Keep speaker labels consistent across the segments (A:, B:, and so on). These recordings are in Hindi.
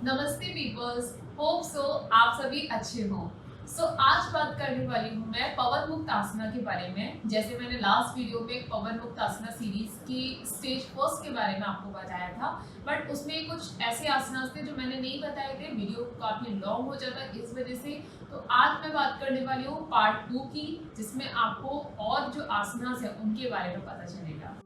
A: नमस्ते पीपल्स, होप सो आप सभी अच्छे हों। आज बात करने वाली हूँ मैं पवन मुक्त आसना के बारे में। जैसे मैंने लास्ट वीडियो में पवन मुक्त आसना सीरीज की स्टेज फर्स्ट के बारे में आपको बताया था, बट उसमें कुछ ऐसे आसनास थे जो मैंने नहीं बताए थे, वीडियो काफ़ी लॉन्ग हो जाता इस वजह से। तो आज मैं बात करने वाली हूँ पार्ट 2 की, जिसमें आपको और जो आसनास है उनके बारे में पता चलेगा।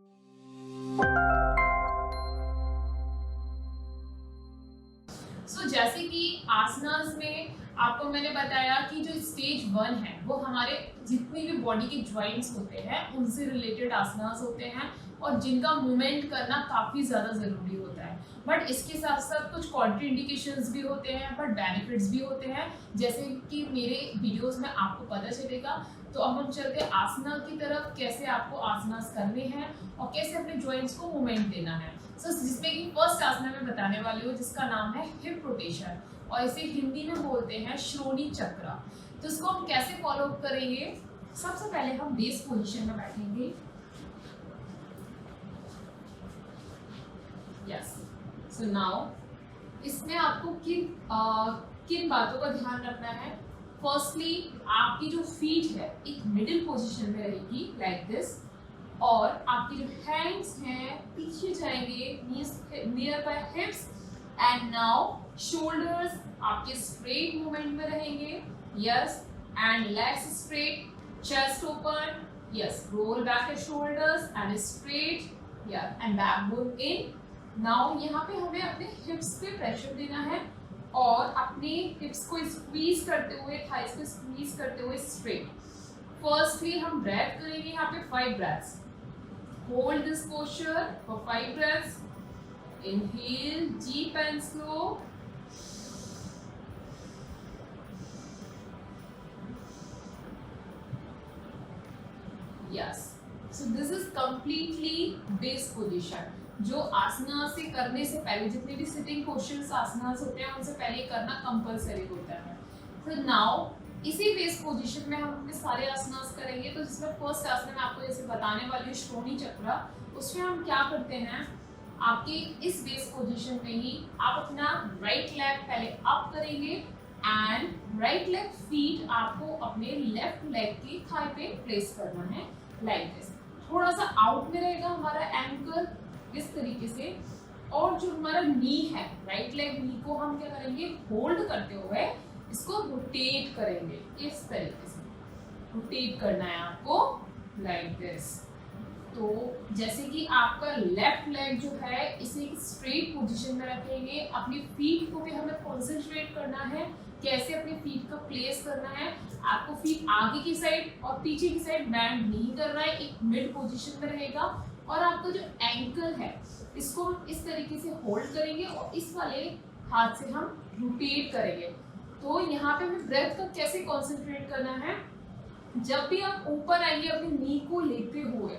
A: जैसे कि आसनास में आपको मैंने बताया कि जो स्टेज 1 है वो हमारे जितनी भी बॉडी के ज्वाइंट्स होते हैं उनसे रिलेटेड आसनास होते हैं और जिनका मूवमेंट करना काफ़ी ज़्यादा ज़रूरी होता है। बट इसके साथ साथ कुछ कॉन्ट्री इंडिकेशंस भी होते हैं, बट बेनिफिट्स भी होते हैं, जैसे कि मेरे वीडियोस में आपको पता चलेगा। तो अब हम चलते आसना की तरफ, कैसे आपको आसनास करने हैं और कैसे अपने ज्वाइंट्स को मूवमेंट देना है। जिसमें कि फर्स्ट आसना मैं बताने वाली हूँ जिसका नाम है हिप रोटेशन, और इसे हिंदी में बोलते हैं श्रोणी चक्र। तो इसको हम कैसे फॉलो करेंगे? सबसे पहले हम बेस पोजीशन में बैठेंगे। यस, सो नाउ इसमें आपको किन बातों का ध्यान रखना है? फर्स्टली आपकी जो फीट है एक मिडिल पोजीशन में रहेगी लाइक दिस, और आपकी जो हैंड्स हैं पीछे जाएंगे near by हिप्स, and now shoulders आपके स्ट्रेट मूवमेंट में रहेंगे। Yes, and legs straight, chest open. Yes, roll back your shoulders and straight, yes, and backbone in. Now यहाँ पे हमें अपने हिप्स पे प्रेशर देना है और अपने हिप्स को स्क्वीज करते हुए, थाइस को स्क्वीज करते हुए स्ट्रेट। फर्स्टली हम ब्रेथ करेंगे यहाँ पे 5 breaths. Hold this posture for 5 breaths. Inhale deep and slow. Yes. So this is completely base position. जो आसना से करने से पहले जितने भी सिटिंग पोस्चर्स आसनास होते हैं उनसे पहले करना कंपलसरी होता है। So now इसी बेस पोजीशन में हम अपने सारे आसनास करेंगे। तो जिसमें फर्स्ट आसन में आपको जैसे बताने वाली हूँ श्रोणी चक्र, उसमें हम क्या करते हैं, आपके इस बेस पोजीशन में ही आप अपना राइट लेग पहले अप करेंगे एंड राइट लेग फीट आपको अपने लेफ्ट लेग की थाई पे प्लेस करना है लाइक दिस। थोड़ा सा आउट में रहेगा हमारा एंकल इस तरीके से, और जो हमारा नी है राइट लेग नी को हम क्या करेंगे, होल्ड करते हुए इसको रोटेट करेंगे। इस तरीके से रोटेट करना है आपको लाइक दिस। तो जैसे कि आपका लेफ्ट लेग जो है इसे स्ट्रेट पोजीशन में रखेंगे। अपनी फीट को भी हमें कॉन्सेंट्रेट करना है, कैसे अपनी फीट का प्लेस करना है। आपको फीट आगे की साइड और पीछे की साइड बैंड नहीं करना है, एक मिड पोजीशन में रहेगा। और आपका जो एंकल है इसको हम इस तरीके से होल्ड करेंगे और इस वाले हाथ से हम रोटेट करेंगे। तो यहाँ पे हमें ब्रेथ का कैसे कॉन्सेंट्रेट करना है, जब भी आप ऊपर आएंगे अपने नी को लेते हुए,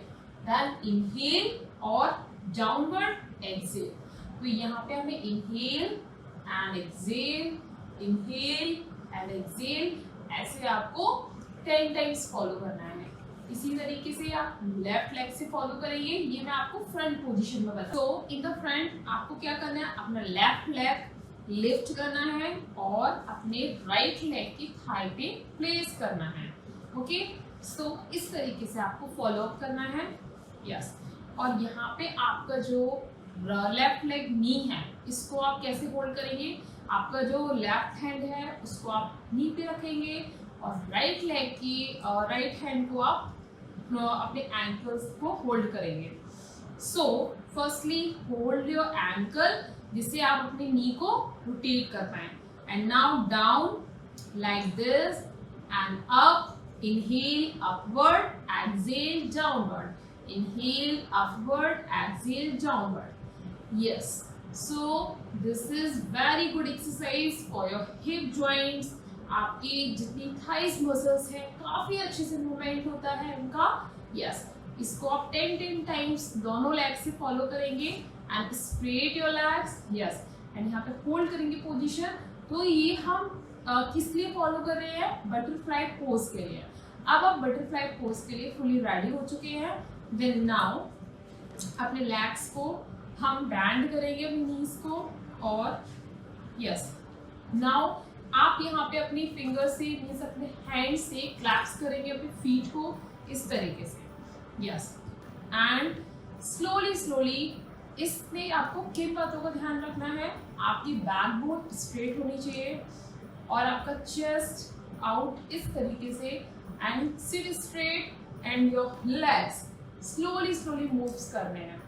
A: देन इनहेल और डाउनवर्ड एक्सेल। तो यहाँ पे हमें inhale and exhale, inhale and exhale, ऐसे आपको 10 टाइम्स फॉलो करना है। इसी तरीके से आप लेफ्ट लेग से फॉलो करेंगे। ये मैं आपको फ्रंट पोजीशन में बता। तो इन द फ्रंट आपको क्या करना है, अपना लेफ्ट लेग लिफ्ट करना है और अपने राइट लेग की थाई पे प्लेस करना है। ओके, सो इस तरीके से आपको फॉलो अप करना है। यस, और यहाँ पे आपका जो लेफ्ट लेग नी है इसको आप कैसे होल्ड करेंगे, आपका जो लेफ्ट हैंड है उसको आप नी पे रखेंगे और राइट लेग की राइट हैंड को आप अपने एंकल्स को होल्ड करेंगे। So firstly hold your ankle, जिससे आप अपने नी को रोटेट कर पाए, and now down like this and up. Inhale upward, exhale downward, inhale upward, exhale downward. Yes, so this is very good exercise for your hip joints. आपकी जितनी थाइस मसल्स हैं काफी अच्छे से मूवमेंट होता है उनका। यस, इसको आप 10 टाइम्स दोनों लेग से फॉलो करेंगे and straight your legs. Yes, and यहाँ पे होल्ड करेंगे पोजीशन। तो ये हम किस लिए फॉलो कर रहे हैं, बटरफ्लाई पोज के लिए। अब आप बटरफ्लाई पोज के लिए फुली रेडी हो चुके हैं। देन नाउ अपने लेग्स को हम बैंड करेंगे अपनी नीज को और यस। नाउ आप यहाँ पे अपनी फिंगर से मीन्स अपने हैंड से क्लैप्स करेंगे अपने फीट को इस तरीके से, यस। एंड स्लोली स्लोली इसमें आपको किन बातों का ध्यान रखना है, आपकी बैकबोन स्ट्रेट होनी चाहिए और आपका चेस्ट आउट इस तरीके से, and sit straight and your legs slowly slowly moves करने हैं।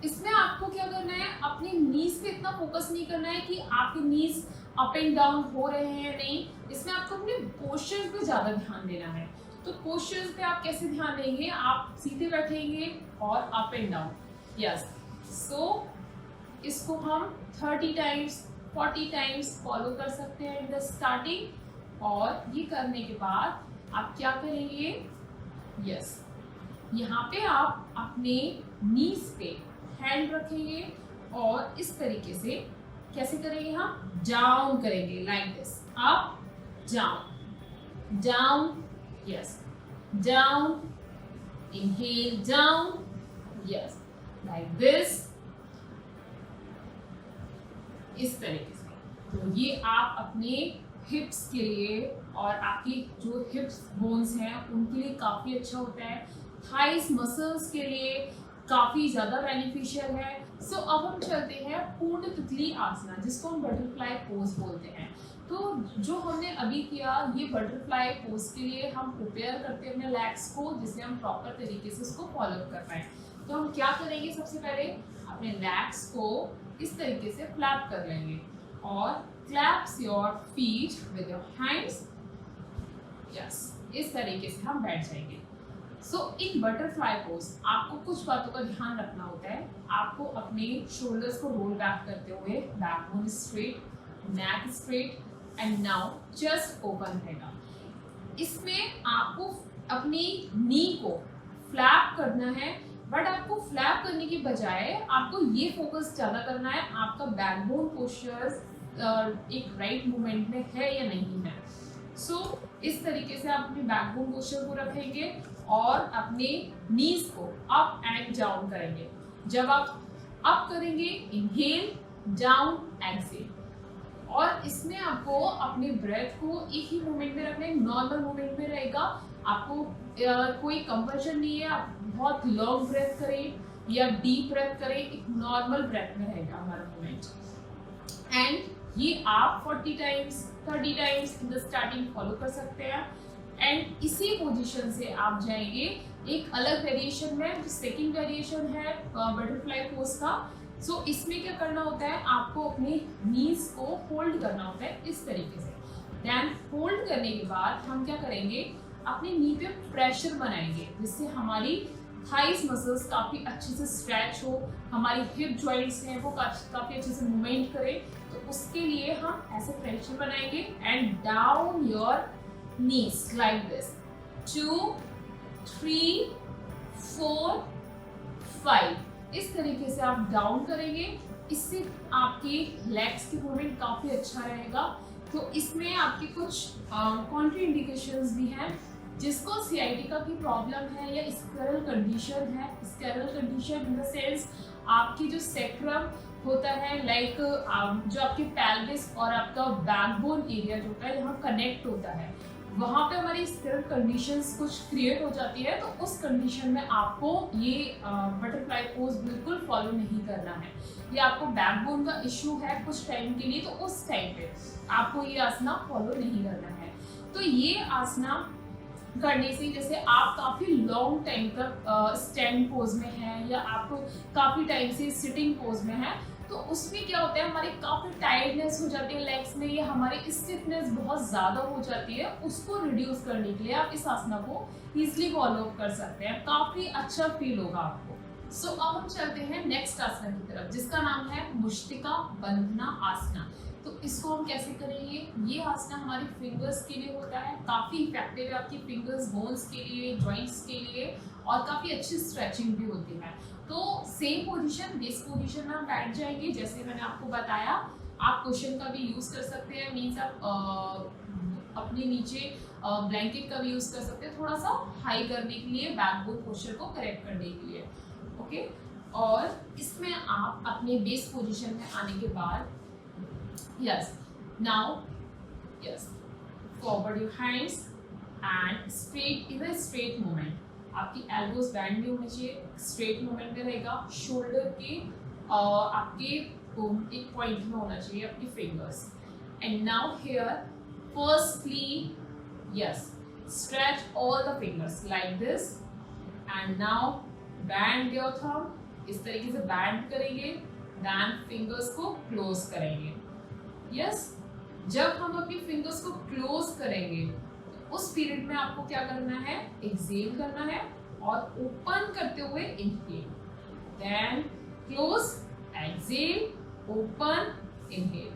A: इसमें आपको क्या करना है, अपनी नीज पे इतना फोकस नहीं करना है कि आपके नीज अप एंड डाउन हो रहे हैं या नहीं, इसमें आपको अपने पोस्चर पे ज़्यादा ध्यान देना है। तो पोस्चर्स पे आप कैसे ध्यान देंगे, आप सीधे बैठेंगे और अप एंड डाउन, यस। सो इसको हम 30 टाइम्स 40 टाइम्स फॉलो कर सकते हैं इन द स्टार्टिंग। और ये करने के बाद आप क्या करेंगे, यस, यहाँ पे आप अपने नीज पे हैंड रखेंगे और इस तरीके से कैसे करेंगे, हम डाउन करेंगे like this, up down down, yes, down, inhale down, yes, like this, इस तरीके से। तो ये आप अपने हिप्स के लिए और आपकी जो हिप्स बोन्स हैं उनके लिए काफ़ी अच्छा होता है, थाइस मसल्स के लिए काफ़ी ज़्यादा बेनिफिशियल है। सो अब हम चलते हैं पूर्ण तितली आसना, जिसको हम बटरफ्लाई पोज बोलते हैं। तो जो हमने अभी किया, ये बटरफ्लाई पोज के लिए हम प्रिपेयर करते हैं अपने लेग्स को, जिससे हम प्रॉपर तरीके से उसको फॉलो कर पाए। तो हम क्या करेंगे, सबसे पहले अपने लेग्स को इस तरीके से फ्लैप कर लेंगे और claps your feet with your hands, yes, इस तरीके से हम बैठ जाएंगे। सो इन बटरफ्लाई पोज आपको कुछ बातों का ध्यान रखना होता है। आपको अपने शोल्डर्स को रोल बैक करते हुए backbone straight, neck straight, and now chest open रहेगा। इसमें आपको अपनी नी को फ्लैप करना है, बट आपको फ्लैप करने की बजाय आपको ये फोकस ज़्यादा करना है आपका बैकबोन पोस्चर एक राइट मूवमेंट में है या नहीं है। सो इस तरीके से आप अपने बैकबोन पोस्चर को रखेंगे और अपने नीज को अप एंड डाउन करेंगे। जब आप अप करेंगे, इनहेल, डाउन, एक्सेल, और इसमें आपको अपने ब्रेथ को एक ही मूवमेंट में रखना है, नॉर्मल मूवमेंट में रहेगा। आपको कोई कंपल्शन नहीं है, आप बहुत लॉन्ग ब्रेथ करें या डीप ब्रेथ करें, एक नॉर्मल ब्रेथ में रहेगा हमारा मूवमेंट। एंड ये आप 40 times 30 times in the starting follow कर सकते हैं। एंड इसी पोजीशन से आप जाएंगे एक अलग वेरिएशन में, जो सेकंड वेरिएशन है बटरफ्लाई पोज का। सो इसमें क्या करना होता है, आपको अपने नीज को होल्ड करना होता है इस तरीके से। देन होल्ड करने के बाद हम क्या करेंगे, अपने नी पे प्रेशर बनाएंगे, जिससे हमारी थाइस मसल्स काफ़ी अच्छे से स्ट्रेच हो, हमारी हिप जॉइंट्स हैं वो काफ़ी अच्छे से मूवमेंट करें। तो उसके लिए हम ऐसे प्रेशर बनाएंगे and down your knees like this, 2 3 4 5, इस तरीके से आप डाउन करेंगे। इससे आपके लेग्स की मूवमेंट काफ़ी अच्छा रहेगा। तो इसमें आपके कुछ कॉन्ट्री इंडिकेशंस भी हैं, जिसको सियाटिका की प्रॉब्लम है या स्कैरल कंडीशन है। Squirrel condition in the sense आपकी जो सेक्रम होता है, लाइक जो आपके पेल्विस और आपका बैकबोन एरिया जो होता है, जहाँ कनेक्ट होता है, वहाँ पे हमारी स्कैरल कंडीशंस कुछ क्रिएट हो जाती है। तो उस कंडीशन में आपको ये बटरफ्लाई पोज बिल्कुल फॉलो नहीं करना है। ये आपको बैकबोन का इशू है कुछ टाइम के लिए, तो उस टाइम पे आपको ये आसना फॉलो नहीं करना है। तो ये आसना करने से, जैसे आप काफ़ी लॉन्ग टाइम तक स्टैंड पोज में हैं या आपको काफ़ी टाइम से सिटिंग पोज में है, तो उसमें क्या होता है, हमारी काफ़ी टायर्डनेस हो जाती है लेग्स में, या हमारी स्टिफनेस बहुत ज़्यादा हो जाती है। उसको रिड्यूस करने के लिए आप इस आसना को ईजिली फॉलो कर सकते हैं, काफ़ी अच्छा फील होगा आपको। सो अब हम चलते हैं नेक्स्ट आसना की तरफ, जिसका नाम है मुष्टिका बंधना आसना। तो इसको हम कैसे करेंगे, ये आसना हमारी फिंगर्स के लिए होता है, काफ़ी इफेक्टिव है आपकी फिंगर्स, बोन्स के लिए, जॉइंट्स के लिए, और काफ़ी अच्छी स्ट्रेचिंग भी होती है। तो सेम पोजीशन, बेस पोजीशन में हम बैठ जाएंगे, जैसे मैंने आपको बताया। आप क्वेश्चन का भी यूज़ कर सकते हैं, मीन्स आप अपने नीचे ब्लैंकेट का भी यूज़ कर सकते हैं, थोड़ा सा हाई करने के लिए, बैकबोन पोस्चर को करेक्ट करने के लिए, ओके। और इसमें आप अपने बेस पोजीशन में आने के बाद Yes. Now, yes. Forward your hands and straight in a straight movement. आपकी एल्बोज बैंड भी होनी चाहिए, स्ट्रेट मूवमेंट में रहेगा. शोल्डर के आपके एक पॉइंट में होना चाहिए आपकी fingers. And now here firstly yes stretch all the fingers like this and now bend your thumb. इस तरीके से बैंड करेंगे, then फिंगर्स को क्लोज करेंगे. यस जब हम अपनी फिंगर्स को क्लोज करेंगे तो उस पीरियड में आपको क्या करना है, एक्सेल करना है और ओपन करते हुए inhale, then close, exhale, open, inhale.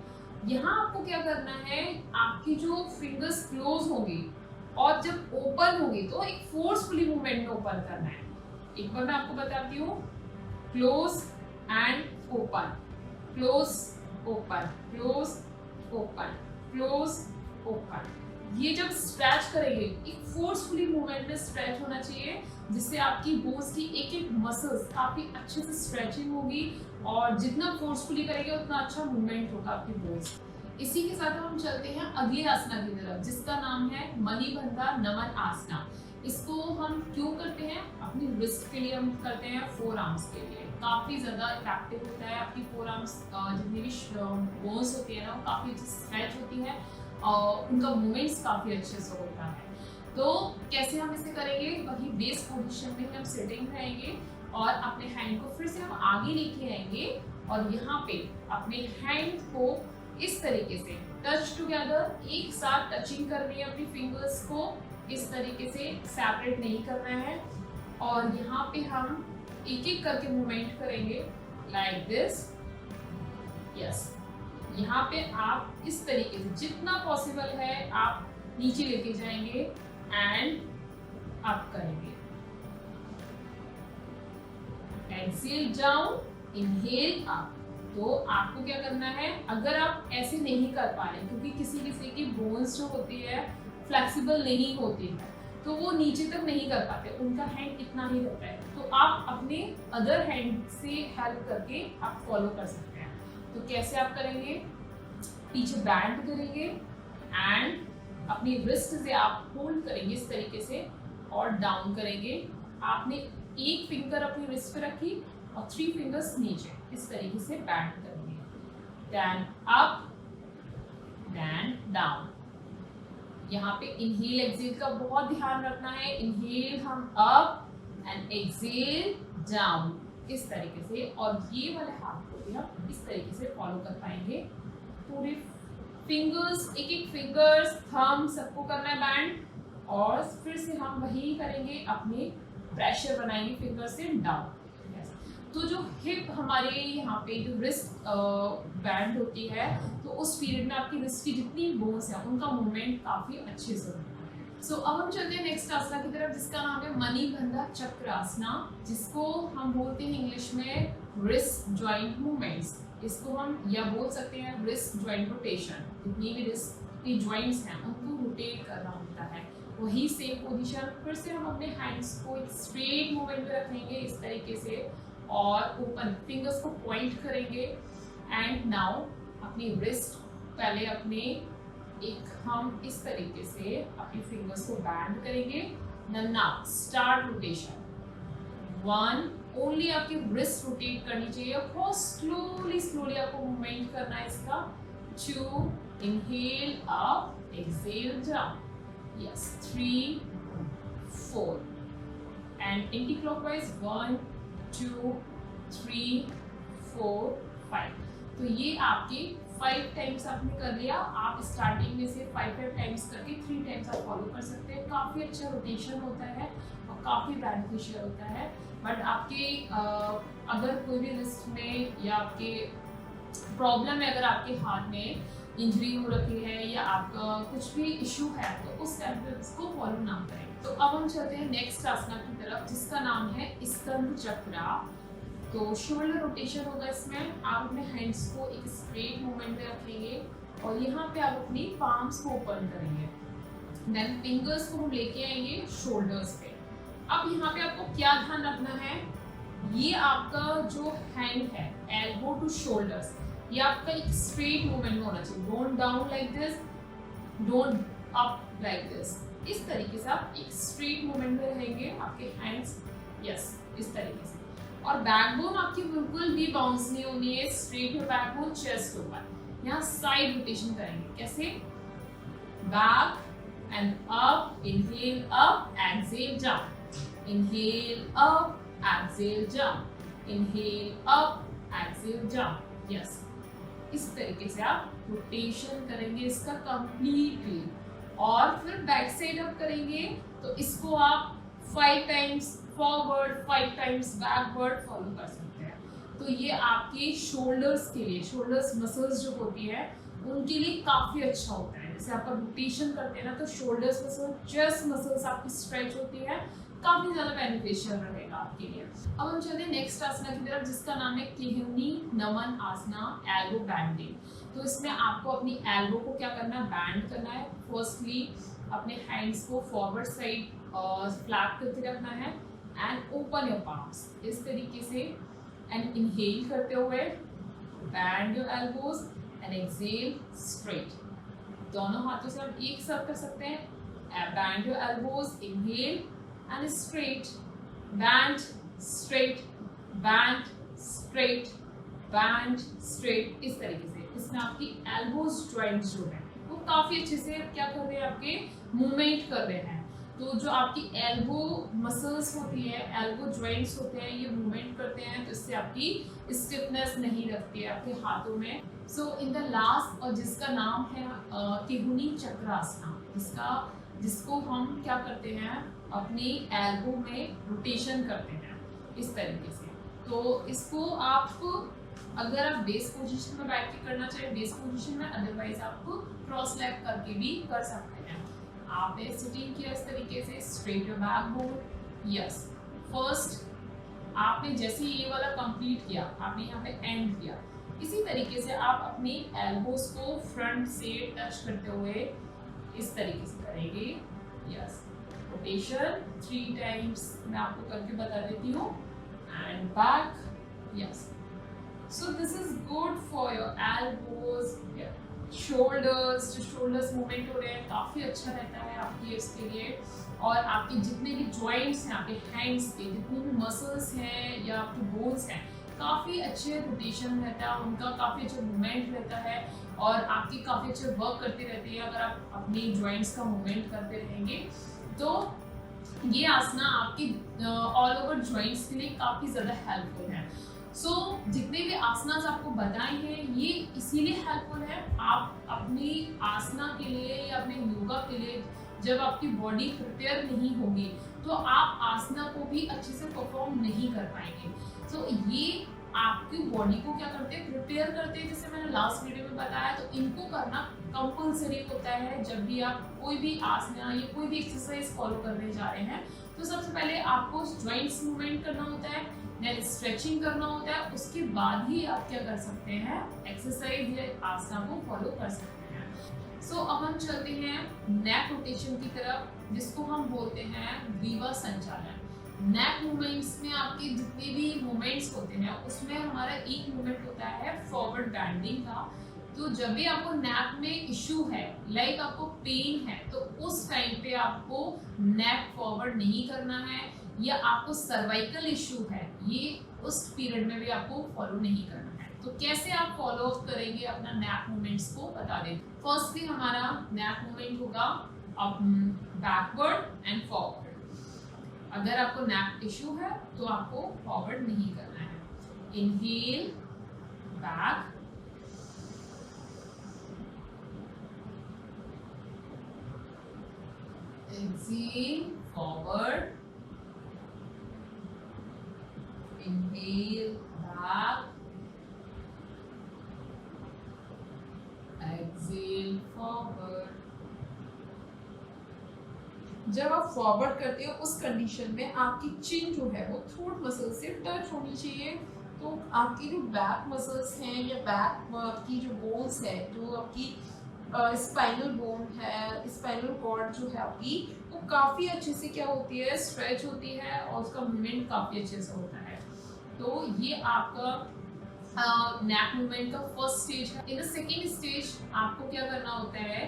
A: यहाँ आपको क्या करना है, आपकी जो फिंगर्स क्लोज होंगी और जब ओपन होगी तो एक फोर्सफुली मूवमेंट में ओपन करना है. एक बार मैं आपको बताती हूँ, close and open, close open, close open, close open. ये जब स्ट्रेच करेंगे एक फोर्सफुली मूवमेंट में स्ट्रेच होना चाहिए, जिससे आपकी बोन्स की एक एक मसल्स काफी अच्छे से स्ट्रेचिंग होगी और जितना फोर्सफुली करेंगे उतना अच्छा मूवमेंट होगा आपकी बोन्स. इसी के साथ हम चलते हैं अगले आसना की तरफ, जिसका नाम है मणिबंधा नमन आसना. इसको हम क्यों करते हैं, अपनी रिस्ट के लिए हम करते हैं, फोर आर्म्स के लिए. काफ़ी ज़्यादा इफेक्टिव होता है. आपकी फोर आर्म्स जितनी भी बोन्स होती है ना वो काफ़ी अच्छी स्ट्रेच होती है और उनका मूवमेंट्स काफ़ी अच्छे से होता है. तो कैसे हम इसे करेंगे, वही बेस पोजीशन में हम सिटिंग रहेंगे और अपने हैंड को फिर से हम आगे लेके आएंगे और यहाँ पे अपने हैंड को इस तरीके से टच टुगेदर, एक साथ टचिंग करनी है अपनी फिंगर्स को. इस तरीके से सेपरेट नहीं करना है और यहाँ पे हम एक एक करके मूवमेंट करेंगे लाइक दिस. यस यहाँ पे आप इस तरीके से जितना पॉसिबल है आप नीचे लेके जाएंगे एंड अप करेंगे. Exhale down, inhale up. तो आपको क्या करना है, अगर आप ऐसे नहीं कर पा रहे क्योंकि किसी किसी की बोन्स जो होती है फ्लेक्सिबल नहीं होती है तो वो नीचे तक नहीं कर पाते, उनका हैंड इतना ही रहता है, तो आप अपने अदर हैंड से हेल्प करके आप फॉलो कर सकते हैं. तो कैसे आप करेंगे, पीछे बैंड करेंगे एंड अपनी रिस्ट से आप होल्ड करेंगे इस तरीके से और डाउन करेंगे. आपने एक फिंगर अपनी रिस्ट पे रखी और 3 फिंगर्स नीचे, इस तरीके से बैंड करेंगे. Then up, then down. यहाँ पे इनहेल एक्सेल का बहुत ध्यान रखना है. इनहेल हम अप एंड एक्सेल डाउन इस तरीके से, और ये वाले हाथ को भी हम इस तरीके से फॉलो कर पाएंगे. पूरे फिंगर्स, एक एक फिंगर्स, थंब सबको करना है बैंड और फिर से हम वही करेंगे, अपने प्रेशर बनाएंगे फिंगर से डाउन. तो जो हिप हमारे यहाँ पे जो रिस्ट बैंड होती है तो उस पीरियड में आपकी रिस्ट की जितनी बोन्स हैं उनका मूवमेंट काफ़ी अच्छे से होता है. सो अब हम चलते हैं नेक्स्ट आसना की तरफ, जिसका नाम है मणिबंधा चक्रासना, जिसको हम बोलते हैं इंग्लिश में रिस्ट जॉइंट मूवमेंट्स. इसको हम या बोल सकते हैं रिस्ट जॉइंट रोटेशन. जितनी भी रिस्ट की जॉइंट्स हैं उनको रोटेट करना होता है. वही सेम पोजीशन, फिर से हम अपने हैंड्स को एक स्ट्रेट मूवमेंट में रखेंगे इस तरीके से और ओपन फिंगर्स को पॉइंट करेंगे. एंड नाउ अपनी रिस्ट पहले अपने एक हम इस तरीके से अपनी फिंगर्स को बैंड करेंगे. Now start rotation. 1 ओनली आपकी रिस्ट रोटेट करनी चाहिए, बहुत स्लोली आपको मूवमेंट करना है इसका. 2 inhale up, exhale down. Yes 3 4 and anti clockwise 1 2 3 4 5. तो ये आपके 5 टाइम्स आपने कर लिया. आप स्टार्टिंग में से 5 टाइम्स करके 3 टाइम्स आप फॉलो कर सकते हैं. काफ़ी अच्छा रोटेशन होता है और काफ़ी बेनिफिशियल होता है. बट आपके अगर कोई भी रिस्ट में या आपके प्रॉब्लम है, अगर आपके हाथ में इंजरी हो रखी है या आपका कुछ भी इशू है तो उस टाइम पे इसको फॉलो ना करें. तो अब हम चलते हैं नेक्स्ट आसना की तरफ, जिसका नाम है स्कंद चक्रा. तो शोल्डर रोटेशन होगा इसमें. आप अपने हैंड्स को एक स्ट्रेट मूवमेंट में रखेंगे और यहाँ पे आप अपनी पाम्स को ओपन करेंगे. देन फिंगर्स को हम लेके आएंगे शोल्डर्स पे. अब यहाँ पे आपको क्या ध्यान रखना है, ये आपका जो हैंड है एल्बो टू शोल्डर्स, ये आपका एक स्ट्रेट मूवमेंट में होना चाहिए, don't down like this, don't up like this. इस तरीके से आप एक स्ट्रेट मूवमेंट में रहेंगे, आपके हैंड्स यस इस तरीके से। और बैकबोन आपकी बिल्कुल भी बाउंस नहीं होनी है, स्ट्रेट है बैकबोन, चेस्ट ऊपर। यहाँ साइड रोटेशन करेंगे, कैसे, back and up, inhale up, exhale jump, inhale up, exhale jump, inhale up, exhale jump, yes. इस तरीके से आप रोटेशन करेंगे इसका कंप्लीटली। और फिर बैक साइड अप करेंगे, तो इसको आप 5 times forward, 5 times backward follow कर सकते हैं। तो ये आपके शोल्डर्स के लिए, शोल्डर्स मसल्स जो होती है उनके लिए काफ़ी अच्छा होता है। जैसे आप रोटेशन करते हैं ना, तो शोल्डर्स मसल, चेस्ट मसल्स आपकी स्ट्रेच होती है, काफ़ी ज़्यादा बेनिफिशियल रहेगा आपके लिए। अब हम चलते हैं नेक्स्ट आसना की तरफ, जिसका नाम है केहुनी नमन आसना, एल्बो बैंडिंग। तो इसमें आपको अपनी एल्बो को क्या करना है, बैंड करना है। फर्स्टली अपने हैंड्स को फॉरवर्ड साइड फ्लैट करके रखना है एंड ओपन योर पाम्स इस तरीके से। एंड इनहेल करते हुए band your elbows and exhale straight. दोनों हाथों से आप एक साथ कर सकते हैं, band your elbows, inhale and straight, band straight, band straight, band straight, इस तरीके से। इसमें आपकी एल्बोज जॉइंट्स जो है वो काफ़ी अच्छे से क्या कर रहे हैं, आपके मूवमेंट कर रहे हैं। तो जो आपकी एल्बो मसल्स होती है, एल्बो जॉइंट्स होते हैं, ये मूवमेंट करते हैं, तो इससे आपकी स्टिफनेस नहीं रखती है आपके हाथों में। सो इन द लास्ट, और जिसका नाम है केहुनी चक्रासना, जिसको हम क्या करते हैं, अपनी एल्बो में रोटेशन करते हैं इस तरीके से। तो इसको आप अगर आप बेस पोजीशन में बैठ के करना चाहें बेस पोजीशन में, अदरवाइज आप क्रॉस लेग करके भी कर सकते हैं। आपने सिटिंग किया इस तरीके से, straight your backbone, yes. First आपने जैसे ये वाला कंप्लीट किया, आपने यहाँ पे एंड किया, इसी तरीके से आप अपनी एल्बोज को फ्रंट से टच करते हुए इस तरीके से करेंगे, यस। रोटेशन 3 टाइम्स मैं आपको करके बता देती हूँ, and back, yes. So this is good for your elbows, shoulders, जो shoulders movement हो रहे हैं काफ़ी अच्छा रहता है आपकी इसके लिए। और आपके जितने भी joints हैं, आपके hands के जितने भी muscles हैं या आपके bones हैं, काफ़ी अच्छे रोटेशन रहता है उनका, काफ़ी अच्छा मूवमेंट रहता है और आपकी काफ़ी अच्छे वर्क करते रहते हैं। अगर आप अपनी joints का मूवमेंट करते रहेंगे तो ये आसना आपकी ऑल ओवर joints के लिए काफ़ी ज़्यादा हेल्पफुल है। सो जितने भी आसनास आपको बताए हैं ये इसीलिए हेल्पफुल है, आप अपनी आसना के लिए या अपने योगा के लिए जब आपकी बॉडी प्रिपेयर नहीं होगी तो आप आसना को भी अच्छे से परफॉर्म नहीं कर पाएंगे। सो ये आपकी बॉडी को क्या करते हैं, प्रिपेयर करते हैं। जैसे मैंने लास्ट वीडियो में बताया, तो इनको करना कंपल्सरी होता है जब भी आप कोई भी आसना या कोई भी एक्सरसाइज फॉलो करने जा रहे हैं। तो सबसे पहले आपको जॉइंट्स मूवमेंट करना होता है, देन स्ट्रेचिंग करना होता है, उसके बाद ही आप क्या कर सकते हैं, एक्सरसाइज या आसना को फॉलो कर सकते हैं। सो अब हम चलते हैं नेक रोटेशन की तरफ, जिसको हम बोलते हैं ग्रीवा संचालन। नेक मूवमेंट्स में आपके जितने भी मूवमेंट्स होते हैं उसमें हमारा एक मूवमेंट होता है फॉरवर्ड बैंडिंग का। तो जब भी आपको नेक में इश्यू है, लाइक आपको पेन है, तो उस टाइम पे आपको नेक फॉरवर्ड नहीं करना है, या आपको सर्वाइकल इश्यू है, ये उस पीरियड में भी आपको फॉलो नहीं करना है। तो कैसे आप फॉलो अप करेंगे अपना नेक मूवमेंट्स को बता दें। फर्स्टली हमारा नेक मूवमेंट होगा बैकवर्ड एंड फॉरवर्ड। अगर आपको नेक इश्यू है तो आपको फॉरवर्ड नहीं करना है। Inhale back, exhale forward, inhale back, exhale forward। जब आप फॉरवर्ड करते हो उस कंडीशन में आपकी चिन जो है वो थ्रोट मसल से टच होनी चाहिए। तो आपकी जो बैक मसल्स हैं या बैक की जो बोन्स है, जो आपकी स्पाइनल बोन है, स्पाइनल कॉर्ड जो है आपकी, वो काफ़ी अच्छे से क्या होती है, स्ट्रेच होती है और उसका मूवमेंट काफ़ी अच्छे से होता है। तो ये आपका नेक मूवमेंट का फर्स्ट स्टेज है। इन द सेकेंड स्टेज आपको क्या करना होता है,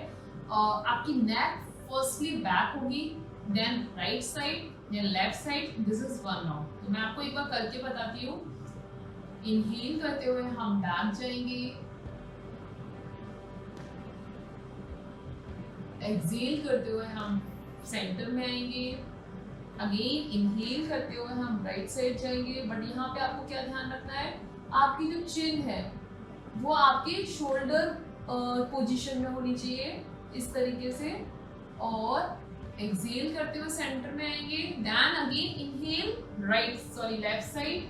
A: आपकी नेक फर्स्टली बैक होगी, then right side, then left side. This is one round. तो मैं आपको एक बार करके बताती हूँ। इनहेल करते हुए हम बैक जाएंगे, एक्सहेल करते हुए हम सेंटर में आएंगे, अगेन इनहेल करते हुए हम राइट साइड जाएंगे। बट यहाँ पे आपको क्या ध्यान रखना है, आपकी जो चिन है वो आपके शोल्डर पोजीशन में होनी चाहिए इस तरीके से, और एक्सहेल करते हुए सेंटर में आएंगे, then again inhale left side,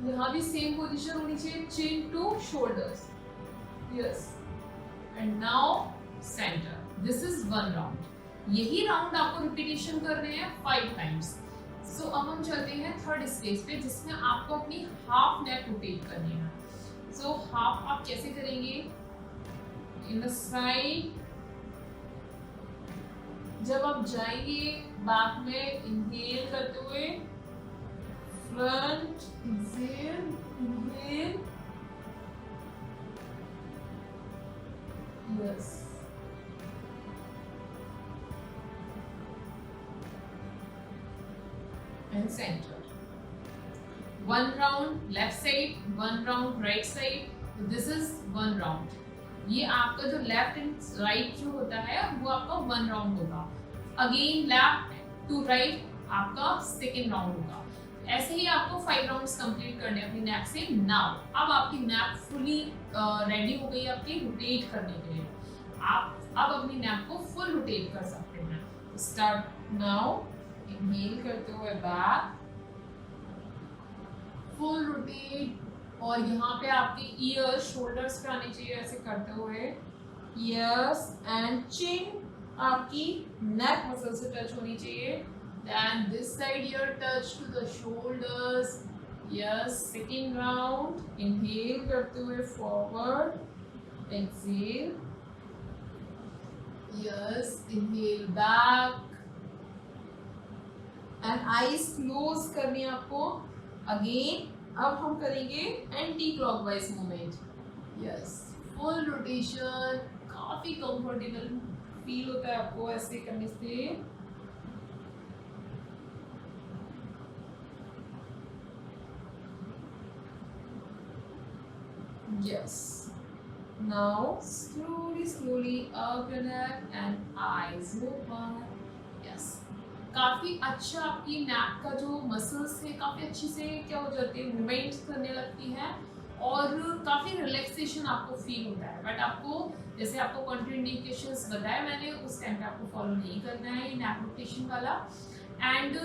A: यहाँ भी सेम पोजीशन होनी चाहिए, chin to shoulders, yes, and now centre. This is one round. यही राउंड आपको रिपीटेशन करने हैं 5 टाइम्स। सो अब हम चलते हैं थर्ड स्टेज पे, जिसमें आपको अपनी हाफ नेक रोटेट करनी है। सो हाफ आप कैसे करेंगे, इन द साइड, जब आप जाएंगे बैक में इनहेल करते हुए, front, exhale, inhale, yes, and center. One round left side, one round right side. This is one round. ये आपका जो लेफ्ट एंड राइट जो होता है वो आपका वन राउंड होगा। अगेन लेफ्ट टू राइट आपका सेकेंड राउंड होगा। ऐसे ही आपको 5 राउंड्स कंप्लीट करने हैं अपनी नेक से। नाउ अब आपकी नेक फुली रेडी हो गई आपकी रोटेट करने के लिए। आप अब अपनी नेक को फुल रोटेट कर सकते हैं। Start now. इनहेल करते हुए बैक, फुल रोटेट, और यहाँ पे आपके ईयर शोल्डर्स पे आने चाहिए ऐसे करते हुए, यस, एंड चिन आपकी नेक मसल से टच होनी चाहिए, then this side ear touch to the shoulders, yes. Second round, inhale करते हुए forward, exhale, yes, inhale back, and eyes close करनी है आपको। अगेन अब हम करेंगे anti clockwise movement, yes, full rotation. काफी कंफर्टेबल फील होता है आपको ऐसे करने से। Yes, now slowly up your neck and eyes open, यस। काफ़ी अच्छा आपकी नेक का जो मसल्स है काफ़ी अच्छी से क्या हो जाती है, मूवमेंट्स करने लगती है, और काफ़ी रिलैक्सेशन आपको फील होता है। बट आपको जैसे आपको कॉन्ट्राइंडिकेशंस बताया मैंने, उस टाइम पे आपको फॉलो नहीं करना है ये नेक रोटेशन वाला। एंड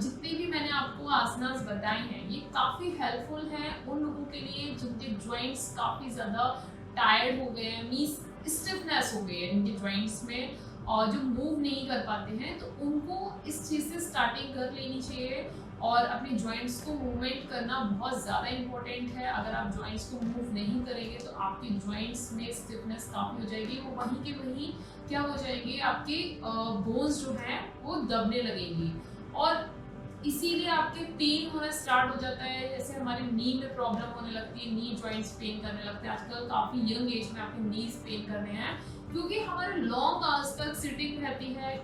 A: जितने भी मैंने आपको आसनास बताए हैं ये काफ़ी हेल्पफुल हैं उन लोगों के लिए जिनके जॉइंट्स काफ़ी ज़्यादा टायर्ड हो गए हैं, मीन्स स्टिफनेस हो गई है इनके जॉइंट्स में, और जो मूव नहीं कर पाते हैं, तो उनको इस चीज़ से स्टार्टिंग कर लेनी चाहिए। और अपने जॉइंट्स को मूवमेंट करना बहुत ज़्यादा इम्पोर्टेंट है। अगर आप जॉइंट्स को मूव नहीं करेंगे तो आपके जॉइंट्स में स्टिफनेस काफ़ी हो जाएगी, वो वहीं के वहीं क्या हो जाएंगे, आपके बोन्स जो हैं वो दबने लगेंगी, और इसीलिए आपके पेन होना स्टार्ट हो जाता है। जैसे हमारे नी में प्रॉब्लम होने लगती है, नी जॉइंट्स पेन करने लगते हैं। आजकल काफ़ी यंग एज में आपके नीज पेन करने हैं, क्योंकि हमारे लॉन्ग आवर्स तक सिटिंग रहती है।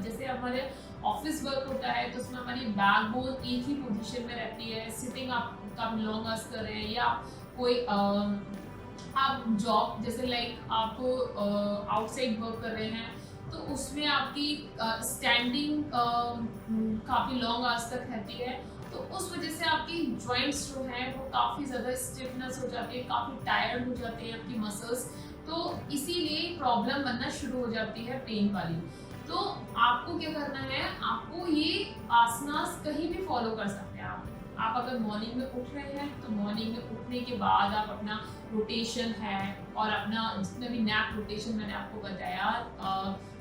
A: जैसे हमारे ऑफिस वर्क होता है तो उसमें हमारी बैकबोन एक ही पोजीशन में रहती है। सिटिंग आप काफ़ी लॉन्ग आवर्स कर रहे हैं, या कोई आप जॉब जैसे लाइक आप आउटसाइड वर्क कर रहे हैं, तो उसमें आपकी स्टैंडिंग काफ़ी लॉन्ग आवर्स तक रहती है, तो उस वजह से आपकी जॉइंट्स जो हैं वो काफ़ी ज़्यादा स्टिफनेस हो जाती है, काफ़ी टायर्ड हो जाते हैं आपकी मसल्स, तो इसीलिए प्रॉब्लम बनना शुरू हो जाती है पेन वाली। तो आपको क्या करना है, आपको ये आसनास कहीं भी फॉलो कर सकते हैं आप अगर मॉर्निंग में उठ रहे हैं तो मॉर्निंग में उठने के बाद आप अपना रोटेशन है और अपना जितने भी नेक रोटेशन मैंने आपको बताया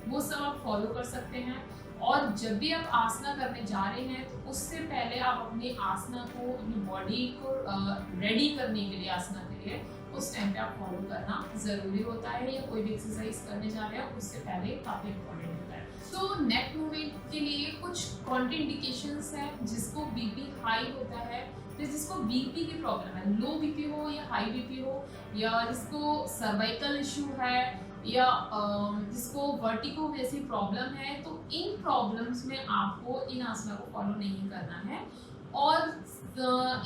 A: वो सब आप फॉलो कर सकते हैं। और जब भी आप आसना करने जा रहे हैं तो उससे पहले आप अपने आसना को, अपनी बॉडी को रेडी करने के लिए, आसना के लिए उस टाइम पे आप फॉलो करना ज़रूरी होता है, या कोई भी एक्सरसाइज करने जा रहे हैं उससे पहले काफ़ी इंपॉर्टेंट होता है। तो नेक मूवमेंट के लिए कुछ कॉन्ट्राइंडिकेशंस हैं, जिसको बीपी हाई होता है तो जिसको बीपी की प्रॉब्लम है, लो बीपी हो या हाई बीपी हो, या जिसको सर्वाइकल इशू है, या जिसको वर्टिगो जैसी प्रॉब्लम है, तो इन प्रॉब्लम्स में आपको इन आसना को फॉलो नहीं करना है। और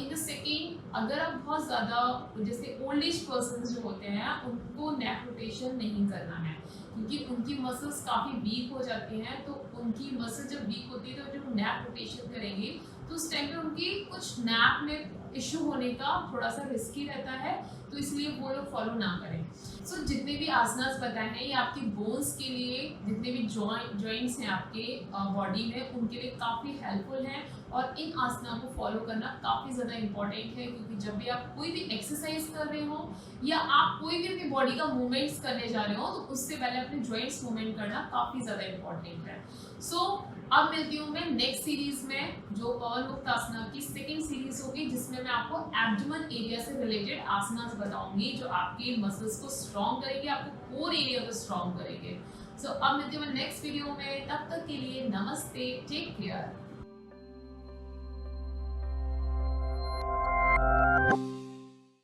A: इन द सेकेंड, अगर आप बहुत ज़्यादा जैसे ओल्ड एज पर्सन जो होते हैं उनको नेक रोटेशन नहीं करना है, क्योंकि उनकी मसल्स काफ़ी वीक हो जाती हैं। तो उनकी मसल जब वीक होती है तो जब नेक रोटेशन करेंगे तो उस टाइम पे उनकी कुछ नेक में इशू होने का थोड़ा सा रिस्की रहता है, तो इसलिए वो लोग फॉलो ना करें। सो जितने भी आसनास बताए हैं ये आपकी बोन्स के लिए, जितने भी जॉइंट्स हैं आपके बॉडी में, उनके लिए काफ़ी हेल्पफुल हैं। और इन आसना को फॉलो करना काफ़ी ज़्यादा इंपॉर्टेंट है, क्योंकि जब भी आप कोई भी एक्सरसाइज कर रहे हो या आप कोई भी अपनी बॉडी का मूवमेंट्स करने जा रहे हो, तो उससे पहले अपने जॉइंट्स मूवमेंट करना काफ़ी ज़्यादा इंपॉर्टेंट है। सो अब मिलती हूँ मैं नेक्स्ट सीरीज में, जो पवन मुक्त आसना की सेकेंड सीरीज होगी, जिसमें मैं आपको एब्डोमेन एरिया से रिलेटेड आसनास बताऊंगी जो आपके मसल्स को स्ट्रॉन्ग करेंगे, आपको कोर एरिया को स्ट्रॉन्ग करेंगे। सो अब मिलती हूँ मैं नेक्स्ट वीडियो में, तब तक के लिए नमस्ते, टेक केयर।